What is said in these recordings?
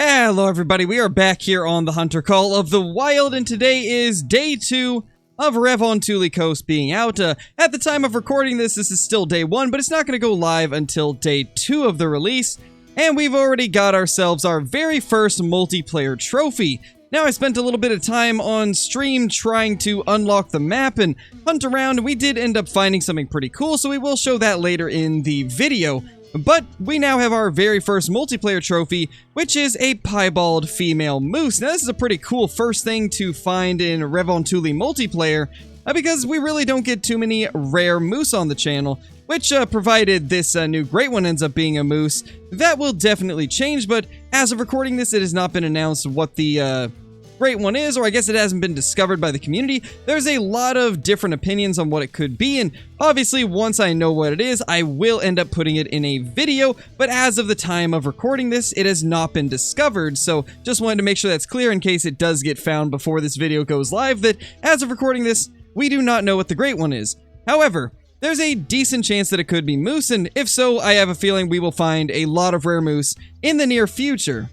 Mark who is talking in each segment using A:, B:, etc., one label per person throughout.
A: Hello everybody, we are back here on the Hunter Call of the Wild, and today is day 2 of Revontuli Coast being out. At the time of recording this is still day 1, but it's not going to go live until day 2 of the release, and we've already got ourselves our very first multiplayer trophy. Now, I spent a little bit of time on stream trying to unlock the map and hunt around, and we did end up finding something pretty cool, so we will show that later in the video. But we now have our very first multiplayer trophy, which is a piebald female moose. Now, this is a pretty cool first thing to find in Revontuli multiplayer, because we really don't get too many rare moose on the channel, which, provided this new great one ends up being a moose, that will definitely change, but as of recording this, it has not been announced what the, great one is, or I guess it hasn't been discovered by the community. There's a lot of different opinions on what it could be, and obviously once I know what it is, I will end up putting it in a video, but as of the time of recording this, it has not been discovered, so just wanted to make sure that's clear in case it does get found before this video goes live, that as of recording this, we do not know what the great one is. However, there's a decent chance that it could be moose, and if so, I have a feeling we will find a lot of rare moose in the near future.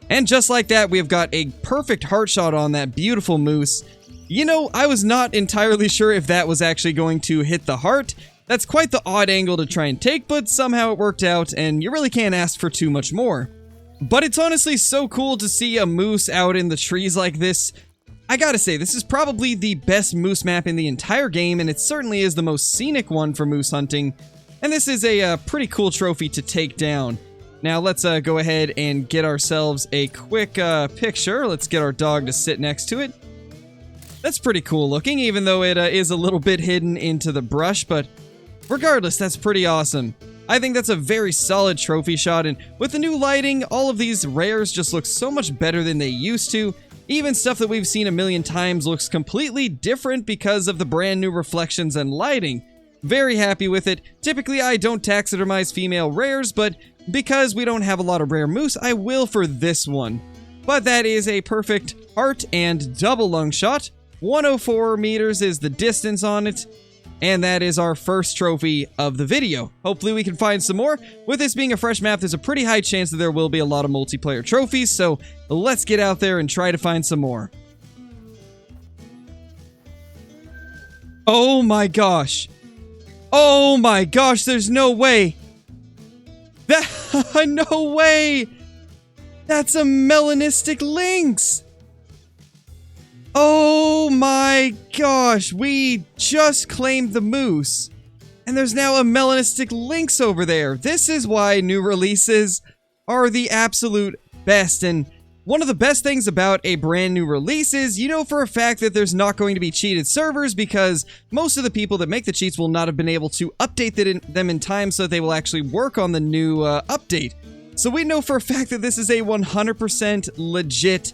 A: And just like that, we've got a perfect heart shot on that beautiful moose. You know, I was not entirely sure if that was actually going to hit the heart. That's quite the odd angle to try and take, but somehow it worked out, and you really can't ask for too much more. But it's honestly so cool to see a moose out in the trees like this. I gotta say, this is probably the best moose map in the entire game, and it certainly is the most scenic one for moose hunting. And this is a pretty cool trophy to take down. Now let's go ahead and get ourselves a quick picture. Let's get our dog to sit next to it. That's pretty cool looking, even though it is a little bit hidden into the brush, but regardless, that's pretty awesome. I think that's a very solid trophy shot, and with the new lighting, all of these rares just look so much better than they used to. Even stuff that we've seen a million times looks completely different because of the brand new reflections and lighting. Very happy with it. Typically, I don't taxidermize female rares, but because we don't have a lot of rare moose, I will for this one. But that is a perfect heart and double lung shot. 104 meters is the distance on it, and that is our first trophy of the video. Hopefully we can find some more. With this being a fresh map, there's a pretty high chance that there will be a lot of multiplayer trophies, so let's get out there and try to find some more. Oh my gosh. Oh my gosh, there's no way. No way! That's a Melanistic Lynx! Oh my gosh, we just claimed the moose, and there's now a Melanistic Lynx over there. This is why new releases are the absolute best, and one of the best things about a brand new release is you know for a fact that there's not going to be cheated servers because most of the people that make the cheats will not have been able to update them in time so that they will actually work on the new update. So we know for a fact that this is a 100% legit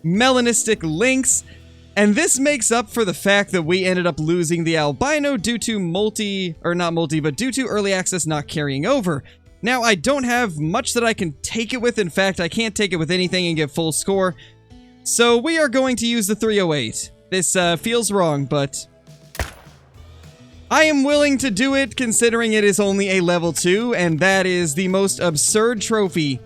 A: Melanistic Lynx, and this makes up for the fact that we ended up losing the albino due to due to early access not carrying over. Now, I don't have much that I can take it with. In fact, I can't take it with anything and get full score. So we are going to use the 308. This feels wrong, but I am willing to do it considering it is only a level 2, and that is the most absurd trophy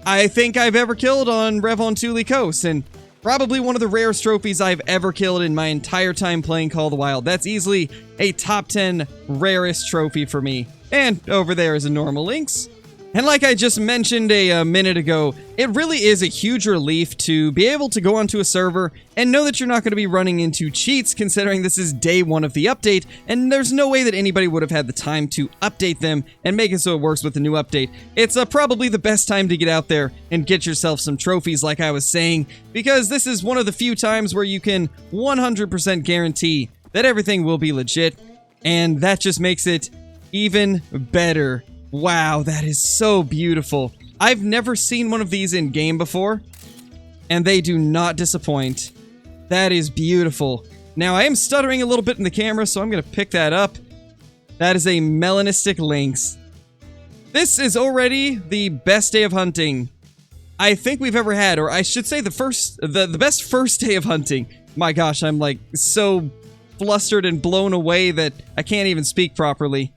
A: I think I've ever killed on Revontuli Coast, and probably one of the rarest trophies I've ever killed in my entire time playing Call of the Wild. That's easily a top 10 rarest trophy for me. And over there is a normal lynx. And like I just mentioned a minute ago, it really is a huge relief to be able to go onto a server and know that you're not going to be running into cheats considering this is day 1 of the update, and there's no way that anybody would have had the time to update them and make it so it works with the new update. It's probably the best time to get out there and get yourself some trophies like I was saying, because this is one of the few times where you can 100% guarantee that everything will be legit, and that just makes it even better. Wow, that is so beautiful. I've never seen one of these in game before, and they do not disappoint. That is beautiful. Now, I am stuttering a little bit in the camera, so I'm going to pick that up. That is a Melanistic Lynx. This is already the best day of hunting I think we've ever had, or I should say the best first day of hunting. My gosh, I'm like so flustered and blown away that I can't even speak properly.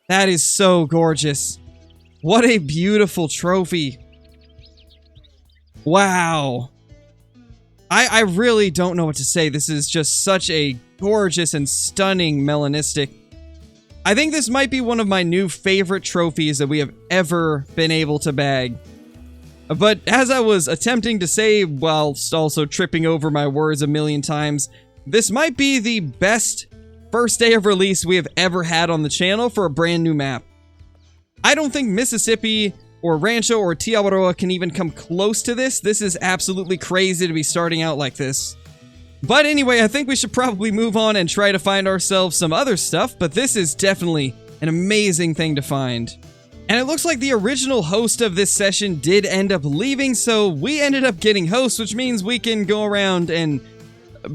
A: That is so gorgeous. What a beautiful trophy. Wow. I really don't know what to say. This is just such a gorgeous and stunning Melanistic. I think this might be one of my new favorite trophies that we have ever been able to bag. But as I was attempting to say, whilst also tripping over my words a million times, this might be the best first day of release we have ever had on the channel for a brand new map. I don't think Mississippi or Rancho or Tiawaroa can even come close to this. This is absolutely crazy to be starting out like this. But anyway, I think we should probably move on and try to find ourselves some other stuff, but this is definitely an amazing thing to find. And it looks like the original host of this session did end up leaving, so we ended up getting hosts, which means we can go around and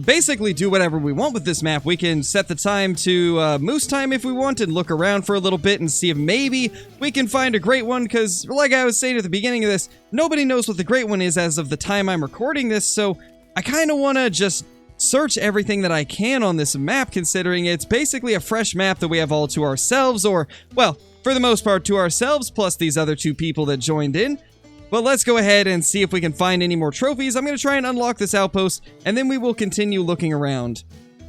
A: basically do whatever we want with this map. We can set the time to moose time if we want and look around for a little bit and see if maybe we can find a great one, because like I was saying at the beginning of this, nobody knows what the great one is as of the time I'm recording this, so I kind of want to just search everything that I can on this map, considering it's basically a fresh map that we have all to ourselves, or, well, for the most part to ourselves, plus these other two people that joined in. But let's go ahead and see if we can find any more trophies. I'm going to try and unlock this outpost, and then we will continue looking around.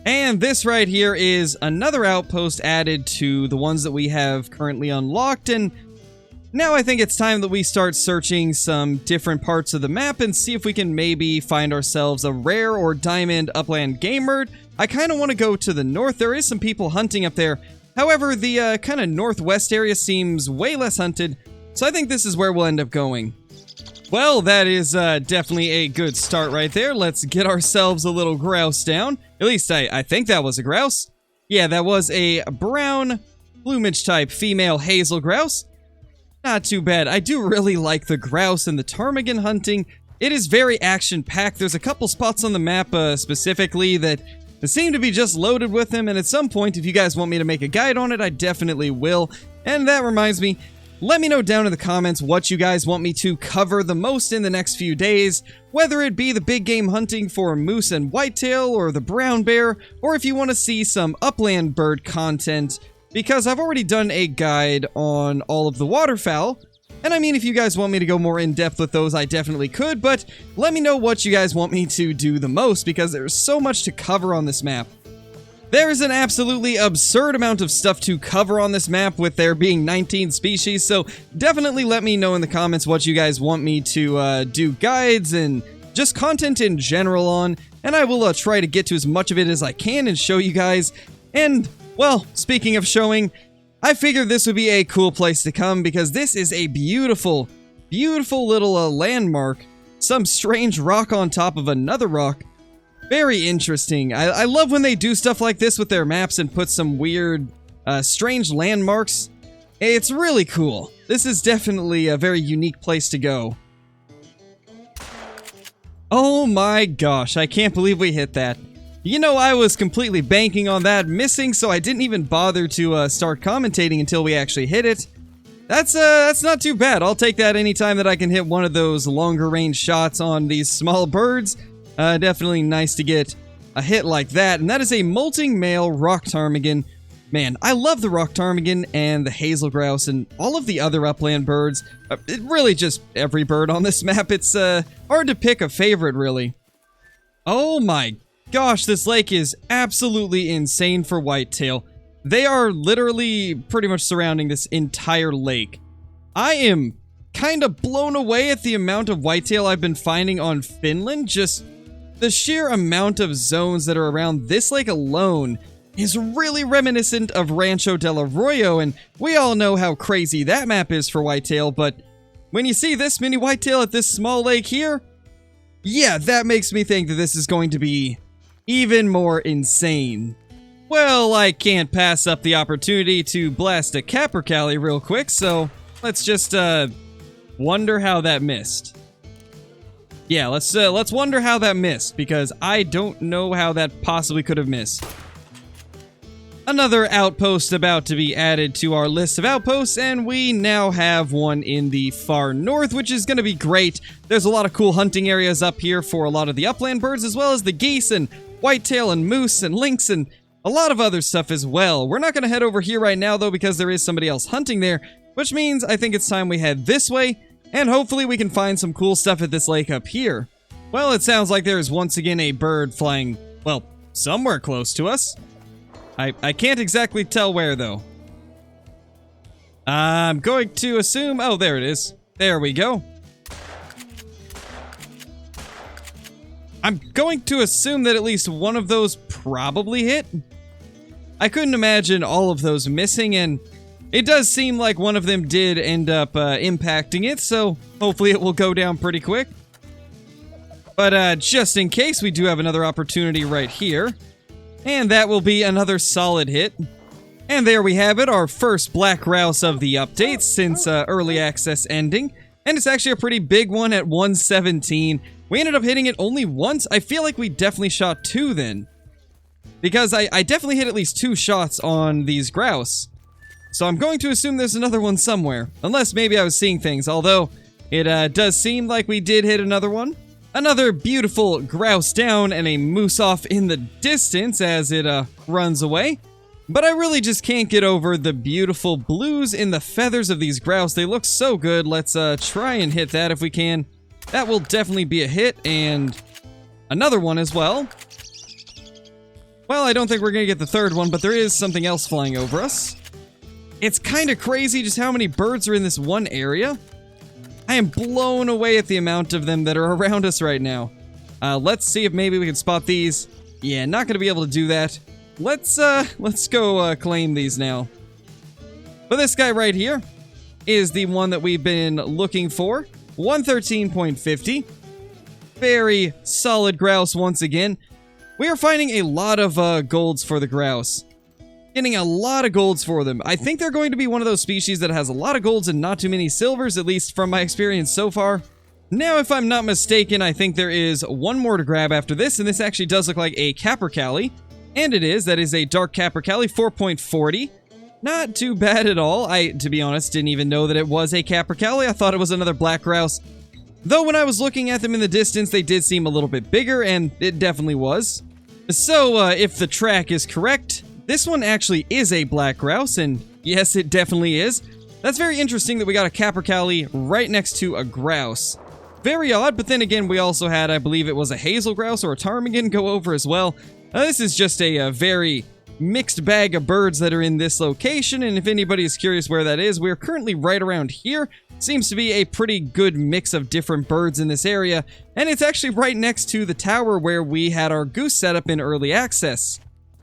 A: And this right here is another outpost added to the ones that we have currently unlocked, and now I think it's time that we start searching some different parts of the map and see if we can maybe find ourselves a rare or diamond upland game bird. I kind of want to go to the north. There is some people hunting up there. However, the kind of northwest area seems way less hunted, so I think this is where we'll end up going. Well, that is definitely a good start right there. Let's get ourselves a little grouse down. At least I think that was a grouse. Yeah, that was a brown plumage type female hazel grouse. Not too bad. I do really like the grouse and the ptarmigan hunting. It is very action-packed. There's a couple spots on the map specifically that seem to be just loaded with them, and at some point, if you guys want me to make a guide on it, I definitely will. And that reminds me, let me know down in the comments what you guys want me to cover the most in the next few days, whether it be the big game hunting for moose and whitetail, or the brown bear, or if you want to see some upland bird content, because I've already done a guide on all of the waterfowl. And I mean, if you guys want me to go more in-depth with those, I definitely could, but let me know what you guys want me to do the most, because there's so much to cover on this map. There is an absolutely absurd amount of stuff to cover on this map, with there being 19 species, so definitely let me know in the comments what you guys want me to do guides and just content in general on, and I will try to get to as much of it as I can and show you guys. And, well, speaking of showing, I figured this would be a cool place to come, because this is a beautiful, beautiful little landmark. Some strange rock on top of another rock. Very interesting. I love when they do stuff like this with their maps and put some weird, strange landmarks. It's really cool. This is definitely a very unique place to go. Oh my gosh, I can't believe we hit that. You know, I was completely banking on that missing, so I didn't even bother to start commentating until we actually hit it. That's not too bad. I'll take that anytime that I can hit one of those longer range shots on these small birds. Definitely nice to get a hit like that, and that is a molting male rock ptarmigan. Man, I love the rock ptarmigan and the hazel grouse and all of the other upland birds. Really just every bird on this map. It's hard to pick a favorite, really. Oh my gosh, this lake is absolutely insane for whitetail. They are literally pretty much surrounding this entire lake. I am kind of blown away at the amount of whitetail I've been finding on Finland. Just the sheer amount of zones that are around this lake alone is really reminiscent of Rancho del Arroyo, and we all know how crazy that map is for whitetail, but when you see this many whitetail at this small lake here, yeah, that makes me think that this is going to be even more insane. Well, I can't pass up the opportunity to blast a capercaillie real quick, so let's just wonder how that missed. Yeah, let's wonder how that missed, because I don't know how that possibly could have missed. Another outpost about to be added to our list of outposts, and we now have one in the far north, which is going to be great. There's a lot of cool hunting areas up here for a lot of the upland birds, as well as the geese and whitetail and moose and lynx and a lot of other stuff as well. We're not going to head over here right now, though, because there is somebody else hunting there, which means I think it's time we head this way And hopefully we can find some cool stuff at this lake up here. Well, it sounds like there is once again a bird flying, well, somewhere close to us. I can't exactly tell where, though. I'm going to assume... Oh, there it is. There we go. I'm going to assume that at least one of those probably hit. I couldn't imagine all of those missing, and it does seem like one of them did end up impacting it, so hopefully it will go down pretty quick. But just in case, we do have another opportunity right here. And that will be another solid hit. And there we have it, our first black grouse of the update since early access ending. And it's actually a pretty big one at 117. We ended up hitting it only once. I feel like we definitely shot 2 then. Because I definitely hit at least 2 shots on these grouse. So I'm going to assume there's another one somewhere. Unless maybe I was seeing things, although it does seem like we did hit another one. Another beautiful grouse down and a moose off in the distance as it runs away. But I really just can't get over the beautiful blues in the feathers of these grouse. They look so good. Let's try and hit that if we can. That will definitely be a hit, and another one as well. Well, I don't think we're going to get the third one, but there is something else flying over us. It's kind of crazy just how many birds are in this one area. I am blown away at the amount of them that are around us right now. Let's see if maybe we can spot these. Yeah, not going to be able to do that. Let's go claim these now. But this guy right here is the one that we've been looking for. 113.50. Very solid grouse once again. We are finding a lot of golds for the grouse. Getting a lot of golds for them. I think they're going to be one of those species that has a lot of golds and not too many silvers, at least from my experience so far. Now, if I'm not mistaken, I think there is one more to grab after this, and this actually does look like a capercaillie. And it is. That is a dark capercaillie, 4.40. Not too bad at all. To be honest, didn't even know that it was a capercaillie. I thought it was another black grouse. Though when I was looking at them in the distance, they did seem a little bit bigger, and it definitely was. So, if the track is correct, this one actually is a black grouse, and yes, it definitely is. That's very interesting that we got a capercaillie right next to a grouse. Very odd, but then again, we also had, I believe it was a hazel grouse or a ptarmigan go over as well. This is just a very mixed bag of birds that are in this location, and if anybody is curious where that is, we're currently right around here. Seems to be a pretty good mix of different birds in this area, and it's actually right next to the tower where we had our goose set up in early access.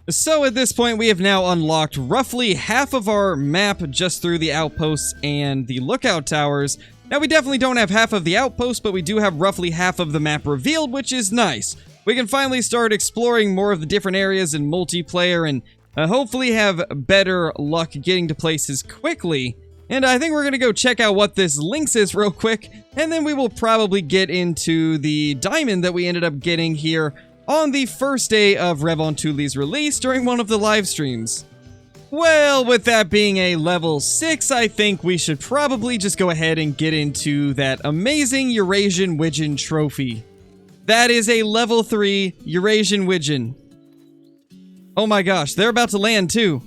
A: So at this point, we have now unlocked roughly half of our map just through the outposts and the lookout towers. Now, we definitely don't have half of the outposts, but we do have roughly half of the map revealed, which is nice. We can finally start exploring more of the different areas in multiplayer and hopefully have better luck getting to places quickly. And I think we're going to go check out what this lynx is real quick, and then we will probably get into the diamond that we ended up getting here on the first day of Revontuli's release during one of the live streams. Well, with that being a level 6, I think we should probably just go ahead and get into that amazing Eurasian Wigeon trophy. That is a level 3 Eurasian Wigeon. Oh my gosh, they're about to land too.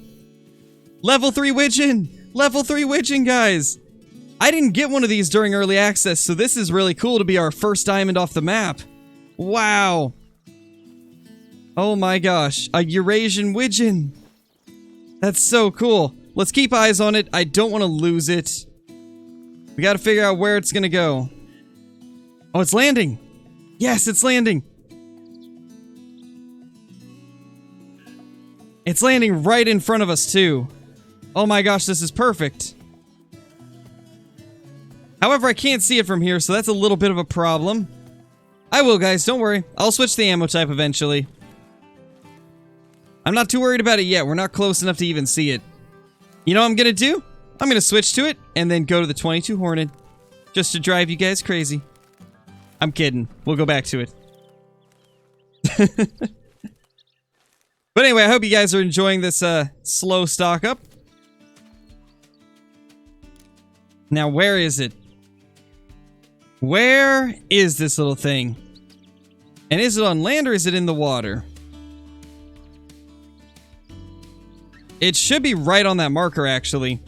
A: Level 3 Wigeon! Level 3 Wigeon, guys! I didn't get one of these during early access, so this is really cool to be our first diamond off the map. Wow! Oh my gosh, a Eurasian Wigeon! That's so cool. Let's keep eyes on it. I don't want to lose it. We gotta figure out where it's gonna go. Oh, it's landing! Yes, it's landing! It's landing right in front of us, too. Oh my gosh, this is perfect. However, I can't see it from here, so that's a little bit of a problem. I will, guys, don't worry. I'll switch the ammo type eventually. I'm not too worried about it yet. We're not close enough to even see it. You know what I'm gonna do? I'm gonna switch to it, and then go to the 22 Hornet. Just to drive you guys crazy. I'm kidding. We'll go back to it. But anyway, I hope you guys are enjoying this slow stock up. Now, where is it? Where is this little thing? And is it on land or is it in the water? It should be right on that marker, actually.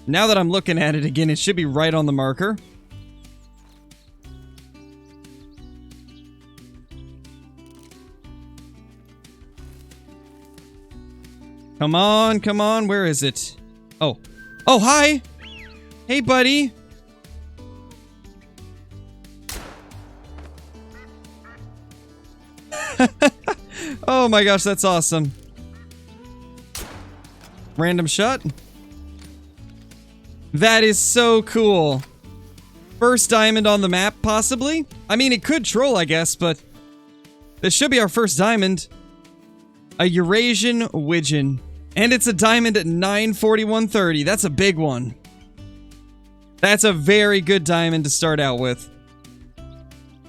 A: Now that I'm looking at it again, it should be right on the marker. Come on, come on. Where is it? Oh. Oh, hi. Hey, buddy. Oh my gosh, that's awesome. Random shot. That is so cool. First diamond on the map, possibly? I mean, it could troll, I guess, but this should be our first diamond. A Eurasian Wigeon. And it's a diamond at 941.30. That's a big one. That's a very good diamond to start out with.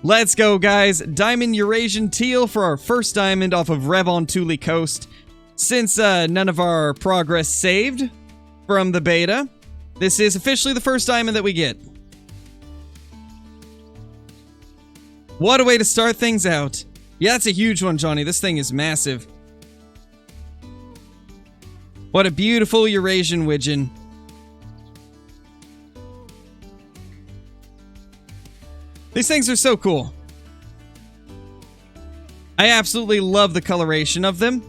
A: Let's go, guys. Diamond Eurasian Teal for our first diamond off of Revontuli Coast. Since none of our progress saved from the beta, this is officially the first diamond that we get. What a way to start things out. Yeah, that's a huge one, Johnny. This thing is massive. What a beautiful Eurasian Wigeon. These things are so cool. I absolutely love the coloration of them.